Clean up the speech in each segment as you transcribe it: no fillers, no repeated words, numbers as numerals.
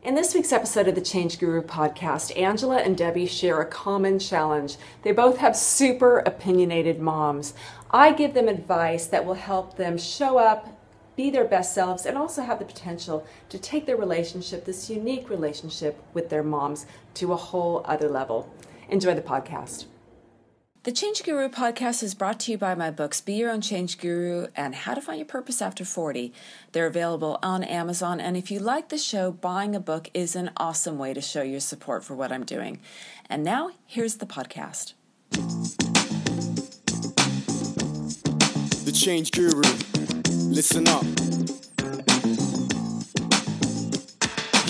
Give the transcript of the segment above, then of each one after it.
In this week's episode of the Change Guru podcast, Angela and Debbie share a common challenge. They both have super opinionated moms. I give them advice that will help them show up, be their best selves, and also have the potential to take their relationship, this unique relationship with their moms, to a whole other level. Enjoy the podcast. The Change Guru podcast is brought to you by my books, Be Your Own Change Guru and How to Find Your Purpose After 40. They're available on Amazon, and if you like the show, buying a book is an awesome way to show your support for what I'm doing. And now, here's the podcast. The Change Guru. Listen up.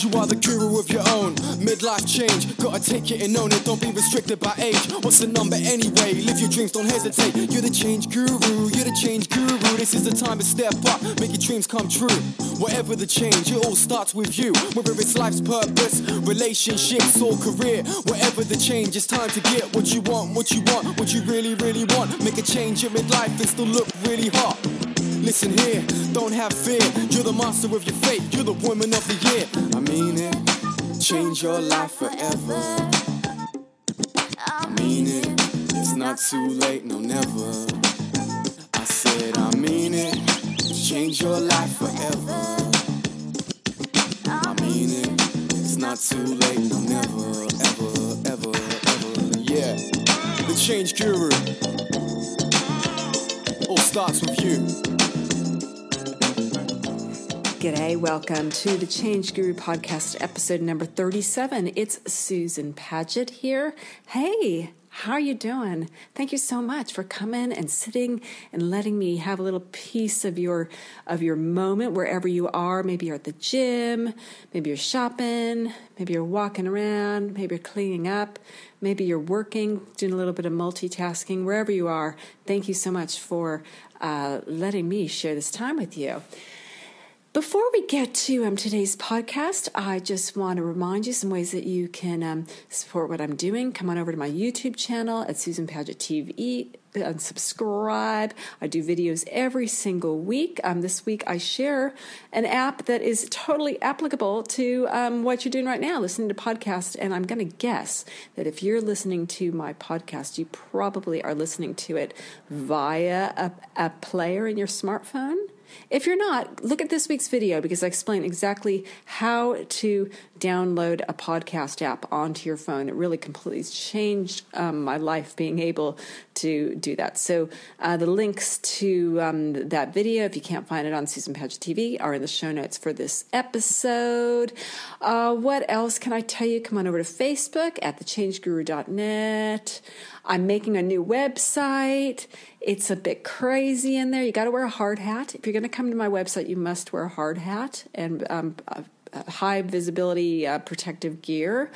You are the guru of your own midlife change. Gotta take it and own it. Don't be restricted by age. What's the number anyway? Live your dreams, don't hesitate. You're the change guru. You're the change guru. This is the time to step up, make your dreams come true. Whatever the change, it all starts with you. Whether it's life's purpose, relationships or career. Whatever the change, it's time to get what you want, what you really, really want. Make a change in midlife and still look really hot. Listen here, don't have fear. You're the master of your fate. You're the woman of the year. I mean it. Change your life forever. I mean it. It's not too late, no never. I said I mean it. Change your life forever. I mean it. It's not too late, no never, ever. Yeah. The Change Guru. All starts with you. G'day, welcome to the Change Guru podcast, episode number 37. It's Susan Paget here. Hey, how are you doing? Thank you so much for coming and sitting and letting me have a little piece of your moment wherever you are. Maybe you're at the gym, maybe you're shopping, maybe you're walking around, maybe you're cleaning up, maybe you're working, doing a little bit of multitasking. Wherever you are, thank you so much for letting me share this time with you. Before we get to today's podcast, I just want to remind you some ways that you can support what I'm doing. Come on over to my YouTube channel at Susan Paget TV and subscribe. I do videos every single week. This week I share an app that is totally applicable to what you're doing right now, listening to podcasts. And I'm going to guess that if you're listening to my podcast, you probably are listening to it via a player in your smartphone. If you're not, look at this week's video because I explain exactly how to download a podcast app onto your phone. It really completely changed my life being able to do that. So the links to that video, if you can't find it on Susan Paget TV, are in the show notes for this episode. What else can I tell you? Come on over to Facebook at thechangeguru.net. I'm making a new website. It's a bit crazy in there. You got to wear a hard hat. If you're going to come to my website, you must wear a hard hat and high visibility protective gear.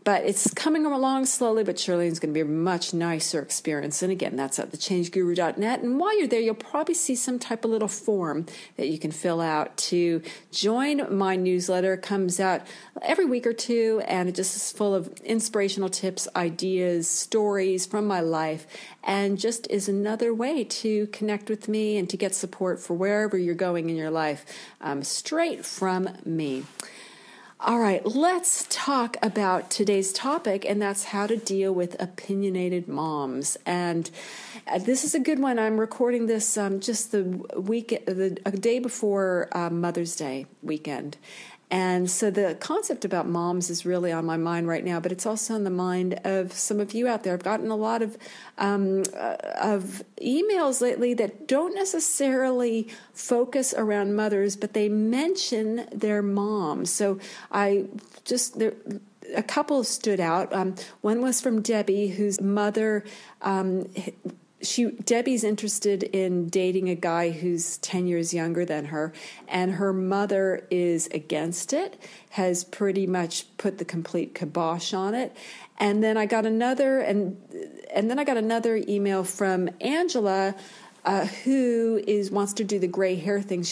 But it's coming along slowly but surely. It's going to be a much nicer experience. And again, that's at thechangeguru.net. And while you're there, you'll probably see some type of little form that you can fill out to join my newsletter. It comes out every week or two, and it just is full of inspirational tips, ideas, stories from my life, and just is another way to connect with me and to get support for wherever you're going in your life, straight from me. All right, let's talk about today's topic, and that's how to deal with opinionated moms. And this is a good one. I'm recording this just a day before Mother's Day weekend. And so the concept about moms is really on my mind right now, but it's also on the mind of some of you out there. I've gotten a lot of emails lately that don't necessarily focus around mothers, but they mention their moms. So a couple stood out. One was from Debbie, whose mother, Debbie's interested in dating a guy who's 10 years younger than her, and her mother is against it, has pretty much put the complete kibosh on it. And then I got another email from Angela, who wants to do the gray hair thing.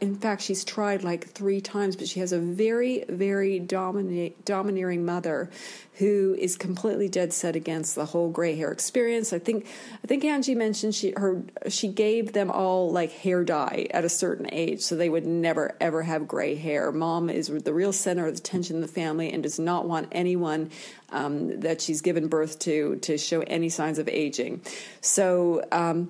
In fact, she's tried like 3 times, but she has a very, very domineering mother who is completely dead set against the whole gray hair experience. I think Angie mentioned she gave them all like hair dye at a certain age, so they would never ever have gray hair. Mom is the real center of attention in the family and does not want anyone that she's given birth to show any signs of aging. So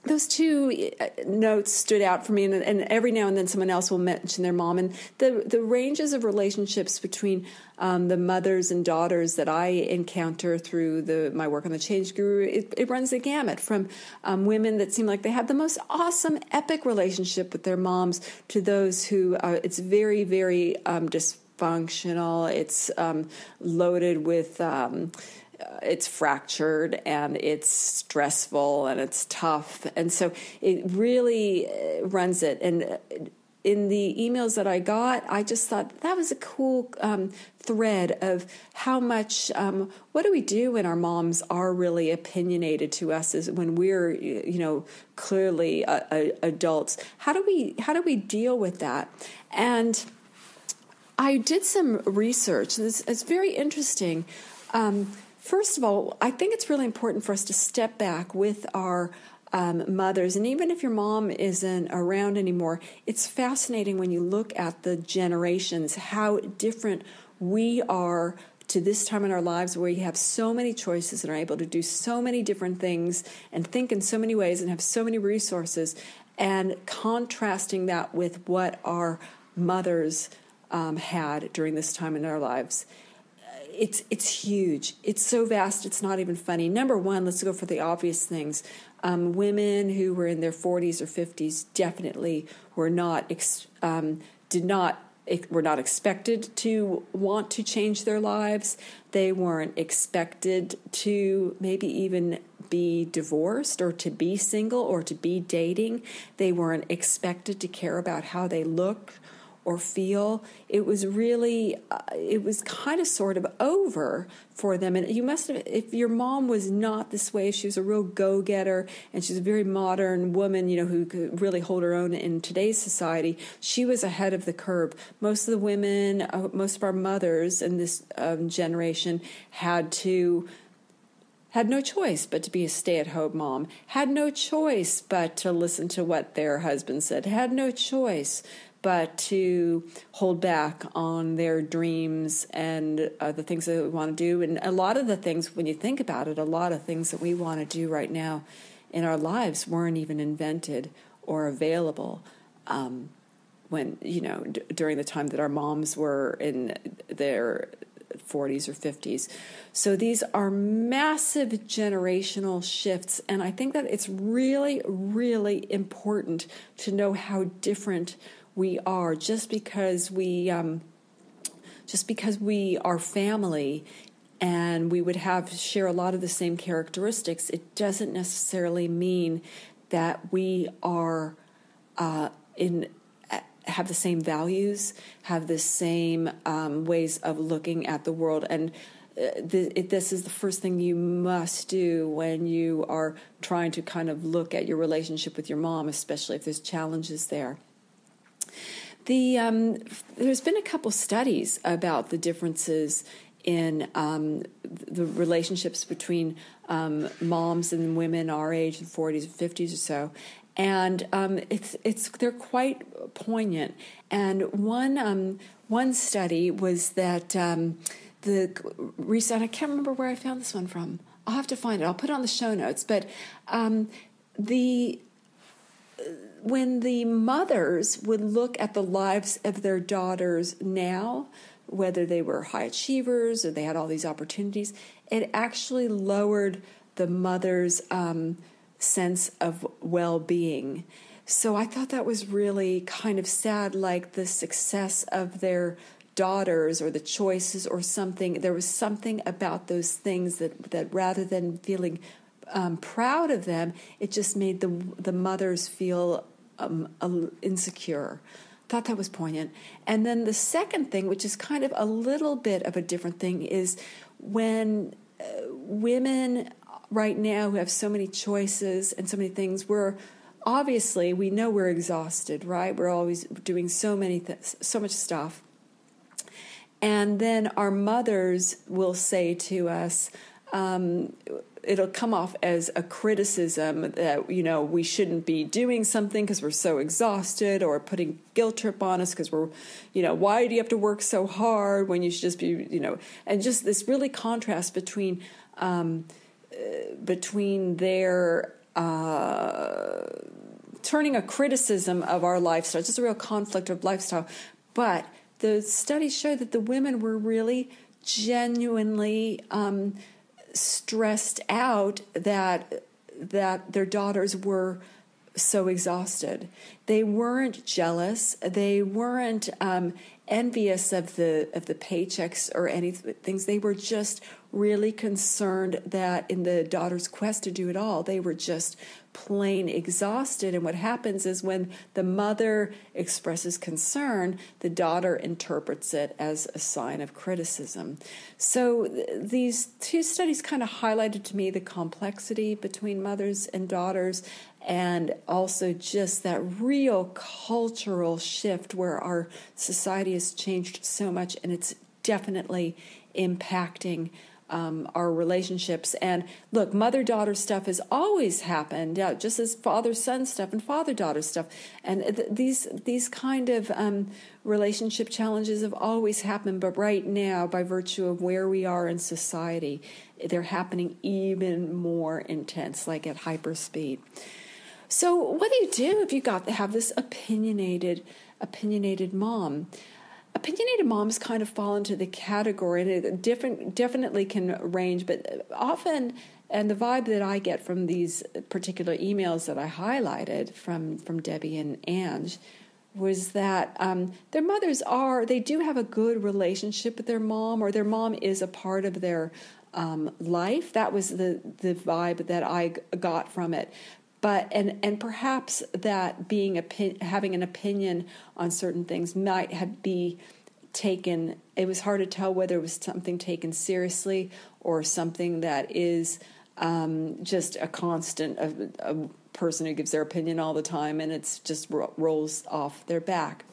those 2 notes stood out for me, and every now and then someone else will mention their mom. And the ranges of relationships between the mothers and daughters that I encounter through my work on the Change Guru, it runs the gamut from women that seem like they have the most awesome, epic relationship with their moms to those who it's very, very dysfunctional. It's loaded with it's fractured and it's stressful and it's tough. And so it really runs it. And in the emails that I got, I just thought that was a cool thread of how much, what do we do when our moms are really opinionated to us is when we're, clearly adults? How do we deal with that? And I did some research. It's very interesting. First of all, I think it's really important for us to step back with our mothers. And even if your mom isn't around anymore, it's fascinating when you look at the generations, how different we are to this time in our lives where you have so many choices and are able to do so many different things and think in so many ways and have so many resources, and contrasting that with what our mothers had during this time in our lives. It's huge. It's so vast, it's not even funny. Number one, let's go for the obvious things. Women who were in their 40s or 50s definitely were not expected to want to change their lives. They weren't expected to maybe even be divorced or to be single or to be dating. They weren't expected to care about how they look or feel. It was really, it was kind of sort of over for them. And you must have, if your mom was not this way, she was a real go-getter and she's a very modern woman, who could really hold her own in today's society, she was ahead of the curve. Most of the women, most of our mothers in this generation had no choice but to be a stay-at-home mom, had no choice but to listen to what their husband said, had no choice but to hold back on their dreams and the things that we want to do. And a lot of the things, when you think about it, a lot of things that we want to do right now in our lives weren't even invented or available when, during the time that our moms were in their 40s or 50s. So these are massive generational shifts. And I think that it's really, really important to know how different we are. Just because we are family and we would share a lot of the same characteristics, it doesn't necessarily mean that we are have the same values, have the same ways of looking at the world. And this is the first thing you must do when you are trying to kind of look at your relationship with your mom, especially if there's challenges there. There's been a couple studies about the differences in the relationships between moms and women our age, the 40s and 50s or so, and they're quite poignant. And one study was that the recent, I can't remember where I found this one from. I'll have to find it. I'll put it on the show notes. But when the mothers would look at the lives of their daughters now, whether they were high achievers or they had all these opportunities, it actually lowered the mother's sense of well-being. So I thought that was really kind of sad, like the success of their daughters or the choices or something. There was something about those things that rather than feeling proud of them, it just made the mothers feel insecure. Thought that was poignant. And then the second thing, which is kind of a little bit of a different thing, is when women right now who have so many choices and so many things, obviously we know we're exhausted, right? We're always doing so much stuff. And then our mothers will say to us, it'll come off as a criticism that, we shouldn't be doing something because we're so exhausted, or putting guilt trip on us because we're, why do you have to work so hard when you should just be, and just this really contrast between their turning a criticism of our lifestyle, just a real conflict of lifestyle. But the studies show that the women were really genuinely stressed out that their daughters were so exhausted. They weren't jealous. They weren't envious of the paychecks or any things. They were just really concerned that in the daughter's quest to do it all, they were just plain exhausted. And what happens is when the mother expresses concern, the daughter interprets it as a sign of criticism. So these two studies kind of highlighted to me the complexity between mothers and daughters, and also just that real cultural shift where our society has changed so much, and it's definitely impacting our relationships. And look, mother-daughter stuff has always happened, just as father-son stuff and father-daughter stuff. And these kind of relationship challenges have always happened, but right now, by virtue of where we are in society, they're happening even more intense, like at hyperspeed. So what do you do if you have this opinionated mom? Opinionated moms kind of fall into the category, and it definitely can range, but often, and the vibe that I get from these particular emails that I highlighted from Debbie and Ange was that their mothers they do have a good relationship with their mom, or their mom is a part of their life. That was the vibe that I got from it. But and perhaps that having an opinion on certain things might be taken. It was hard to tell whether it was something taken seriously or something that is just a constant, a person who gives their opinion all the time, and it's just rolls off their back.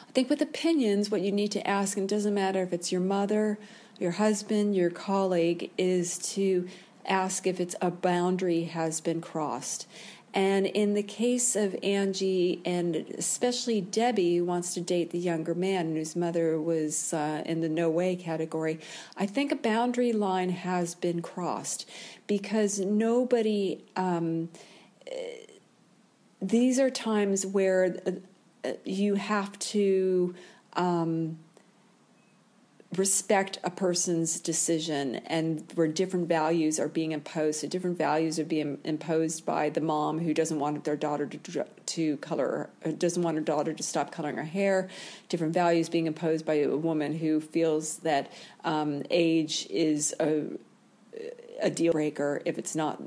I think with opinions, what you need to ask, and it doesn't matter if it's your mother, your husband, your colleague, is to ask if a boundary has been crossed. And in the case of Angie, and especially Debbie, who wants to date the younger man whose mother was in the no way category, I think a boundary line has been crossed, because nobody, these are times where you have to respect a person's decision, and where different values are being imposed. So different values are being imposed by the mom who doesn't want their daughter to color, doesn't want her daughter to stop coloring her hair. Different values being imposed by a woman who feels that age is a deal breaker if it's not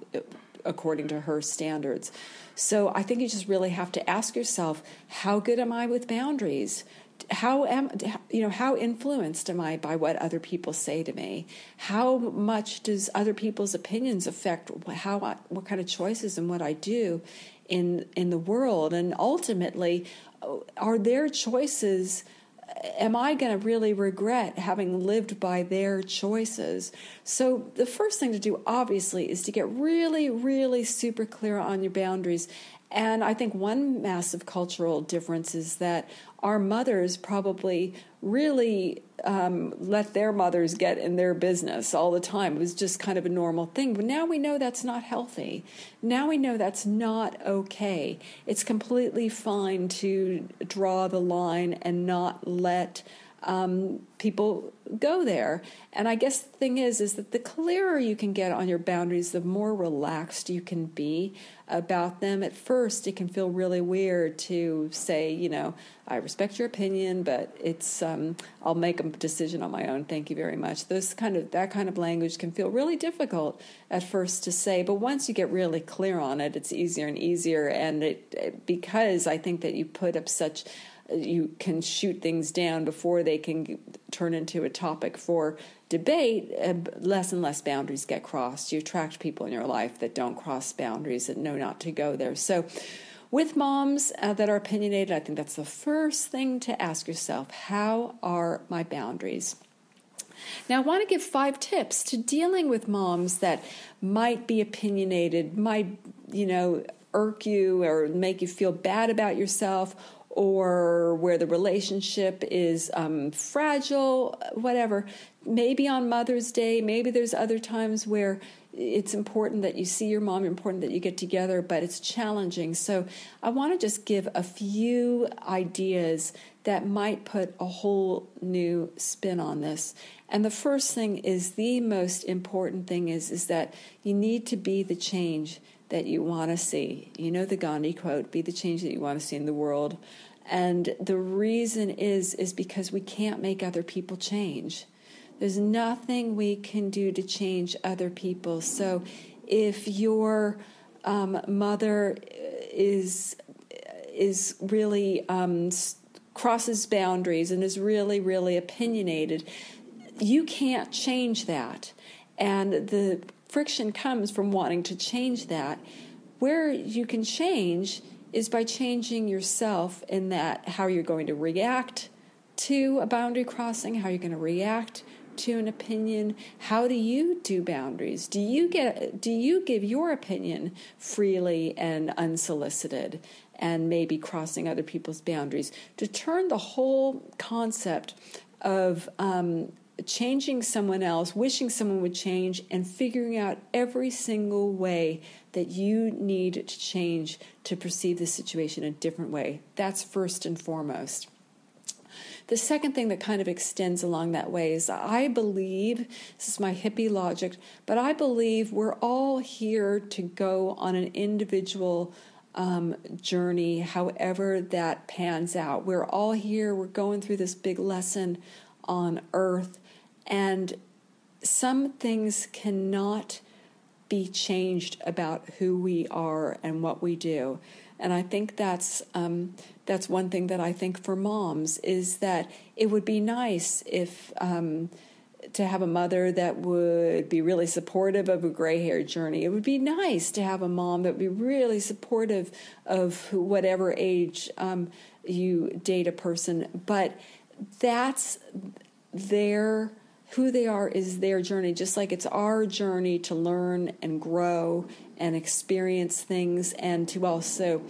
according to her standards. So I think you just really have to ask yourself, how good am I with boundaries? How influenced am I by what other people say to me? How much does other people's opinions affect what kind of choices and what I do in the world? And ultimately, are their choices, am I going to really regret having lived by their choices? So the first thing to do, obviously, is to get really, really super clear on your boundaries. And I think one massive cultural difference is that our mothers probably really let their mothers get in their business all the time. It was just kind of a normal thing. But now we know that's not healthy. Now we know that's not okay. It's completely fine to draw the line and not let people go there. And I guess the thing is that the clearer you can get on your boundaries, the more relaxed you can be about them. At first, it can feel really weird to say, I respect your opinion, but it's I'll make a decision on my own. Thank you very much. That kind of language can feel really difficult at first to say, but once you get really clear on it, it's easier and easier. And because I think that you put up such you can shoot things down before they can turn into a topic for debate, less and less boundaries get crossed. You attract people in your life that don't cross boundaries, that know not to go there. So with moms that are opinionated, I think that's the first thing to ask yourself. How are my boundaries? Now, I want to give 5 tips to dealing with moms that might be opinionated, might, irk you or make you feel bad about yourself, or where the relationship is fragile, whatever. Maybe on Mother's Day, maybe there's other times where it's important that you see your mom, important that you get together, but it's challenging. So I want to just give a few ideas that might put a whole new spin on this. And the first thing is, the most important thing is that you need to be the change that you want to see. You know the Gandhi quote, be the change that you want to see in the world. And the reason is because we can't make other people change. There's nothing we can do to change other people. So if your mother is really crosses boundaries and is really, really opinionated, you can't change that. And the friction comes from wanting to change that. Where you can change is by changing yourself in that how you're going to react to a boundary crossing, how you're going to react to an opinion. How do you do boundaries? Do you give your opinion freely and unsolicited, and maybe crossing other people's boundaries? To turn the whole concept of changing someone else, wishing someone would change, and figuring out every single way that you need to change to perceive the situation a different way. That's first and foremost. The second thing that kind of extends along that way is, I believe, this is my hippie logic, but I believe we're all here to go on an individual journey, however that pans out. We're all here, we're going through this big lesson on earth, and some things cannot be changed about who we are and what we do. And I think that's one thing that I think for moms is that it would be nice if to have a mother that would be really supportive of a gray hair journey. It would be nice to have a mom that would be really supportive of whatever age you date a person. But that's who they are is their journey, just like it's our journey to learn and grow and experience things, and to also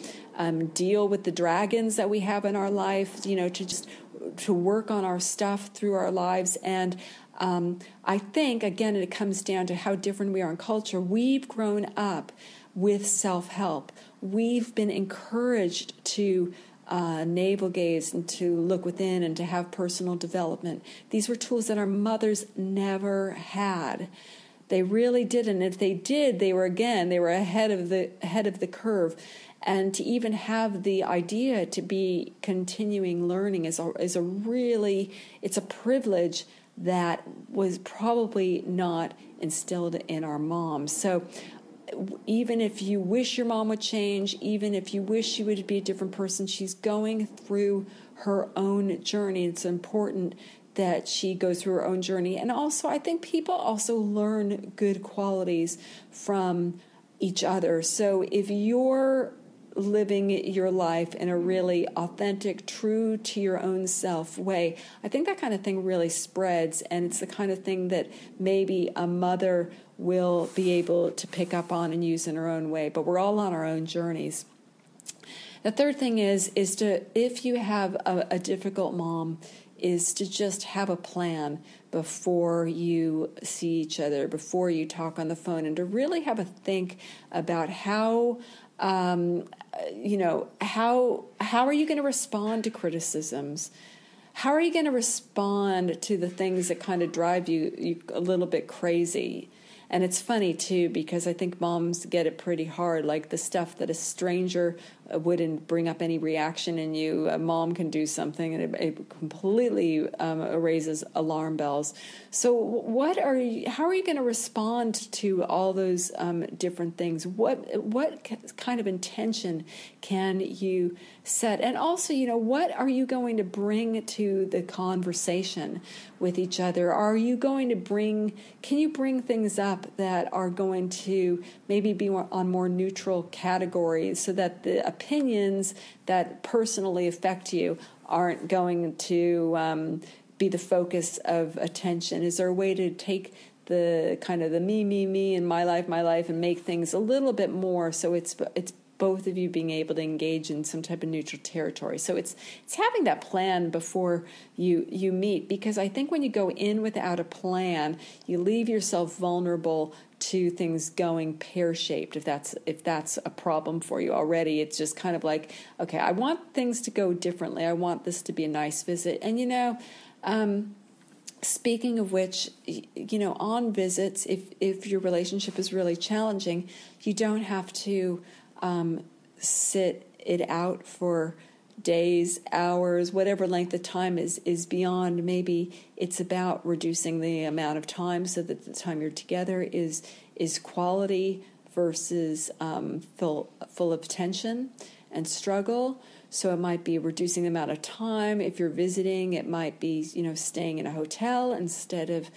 deal with the dragons that we have in our life, to work on our stuff through our lives. And I think, again, it comes down to how different we are in culture. We've grown up with self-help. We've been encouraged to navel gaze and to look within and to have personal development. These were tools that our mothers never had. They really didn't. If they did, they were ahead of the curve. And to even have the idea to be continuing learning is a privilege that was probably not instilled in our moms. So even if you wish your mom would change, even if you wish she would be a different person, she's going through her own journey. It's important that she goes through her own journey. And also, I think people also learn good qualities from each other. So if you're living your life in a really authentic, true to your own self way, I think that kind of thing really spreads, and it's the kind of thing that maybe a mother will be able to pick up on and use in her own way. But we're all on our own journeys. The third thing is to, if you have a difficult mom, is to just have a plan before you see each other, before you talk on the phone, and to really have a think about how are you going to respond to criticisms? How are you going to respond to the things that kind of drive you a little bit crazy? And it's funny, too, because I think moms get it pretty hard, like the stuff that a stranger wouldn't bring up any reaction in you. A mom can do something and it completely raises alarm bells. So how are you going to respond to all those different things? What kind of intention can you set? And also, what are you going to bring to the conversation with each other? Can you bring things up that are going to maybe be on more neutral categories so that the opinions that personally affect you aren't going to be the focus of attention? Is there a way to take the kind of the me, and my life, and make things a little bit more so it's both of you being able to engage in some type of neutral territory? So it's having that plan before you meet, because I think when you go in without a plan, you leave yourself vulnerable to things going pear-shaped. If that's a problem for you already, it's just kind of like, okay, I want things to go differently. I want this to be a nice visit. And speaking of which, on visits, if your relationship is really challenging, you don't have to sit it out for days, hours, whatever length of time is beyond. Maybe it's about reducing the amount of time so that the time you're together is quality versus full of tension and struggle. So it might be reducing the amount of time. If you're visiting, it might be staying in a hotel instead of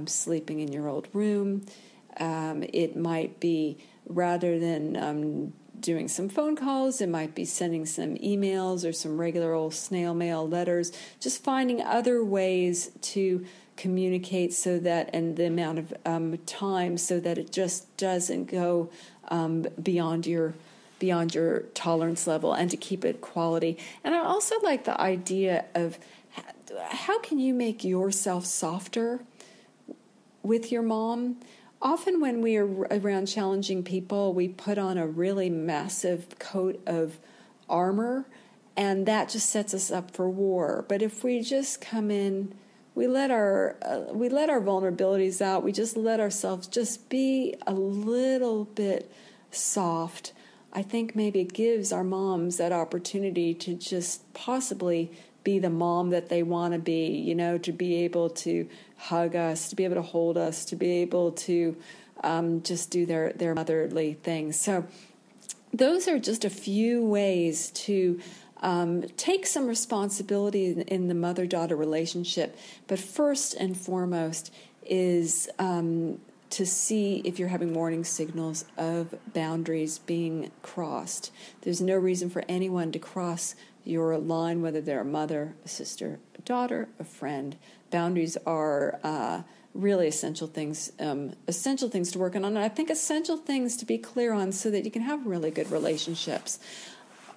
sleeping in your old room. It might be, rather than doing some phone calls, it might be sending some emails or some regular old snail mail letters, just finding other ways to communicate so that, and the amount of time, so that it just doesn't go beyond your tolerance level, and to keep it quality. And I also like the idea of how can you make yourself softer with your mom? Often when we are around challenging people, we put on a really massive coat of armor, and that just sets us up for war. But if we just come in, we let our vulnerabilities out, we just let ourselves just be a little bit soft, I think maybe it gives our moms that opportunity to just possibly be the mom that they want to be, to be able to hug us, to be able to hold us, to be able to just do their motherly things. So those are just a few ways to take some responsibility in the mother-daughter relationship. But first and foremost is to see if you're having warning signals of boundaries being crossed. There's no reason for anyone to cross your line, whether they're a mother, a sister, a daughter, a friend. Boundaries are really essential things to work on, and I think essential things to be clear on so that you can have really good relationships.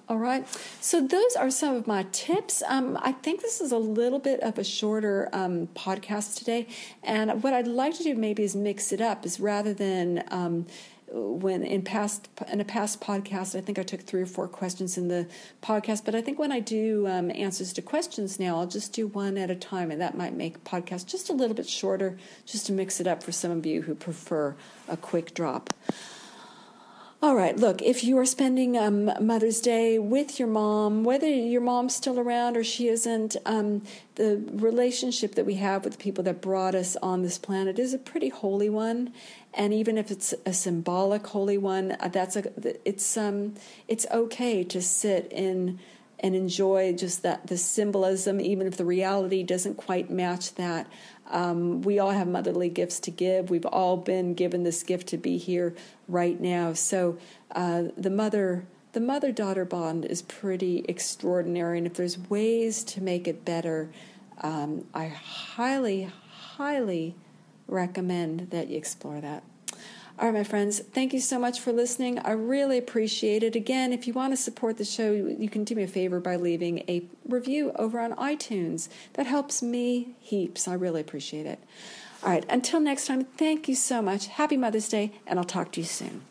All right, so those are some of my tips. I think this is a little bit of a shorter podcast today, and what I'd like to do maybe is mix it up, is rather than when in a past podcast, I think I took 3 or 4 questions in the podcast, but I think when I do answers to questions now, I'll just do one at a time, and that might make podcast just a little bit shorter, just to mix it up for some of you who prefer a quick drop. All right, look, if you are spending Mother's Day with your mom, whether your mom's still around or she isn't, the relationship that we have with the people that brought us on this planet is a pretty holy one. And even if it's a symbolic holy one, it's okay to sit in and enjoy just the symbolism, even if the reality doesn't quite match that. We all have motherly gifts to give. We've all been given this gift to be here right now. So the mother-daughter bond is pretty extraordinary. And if there's ways to make it better, I highly, highly recommend that you explore that. All right, my friends, thank you so much for listening. I really appreciate it. Again, if you want to support the show, you can do me a favor by leaving a review over on iTunes. That helps me heaps. I really appreciate it. All right, until next time, thank you so much. Happy Mother's Day, and I'll talk to you soon.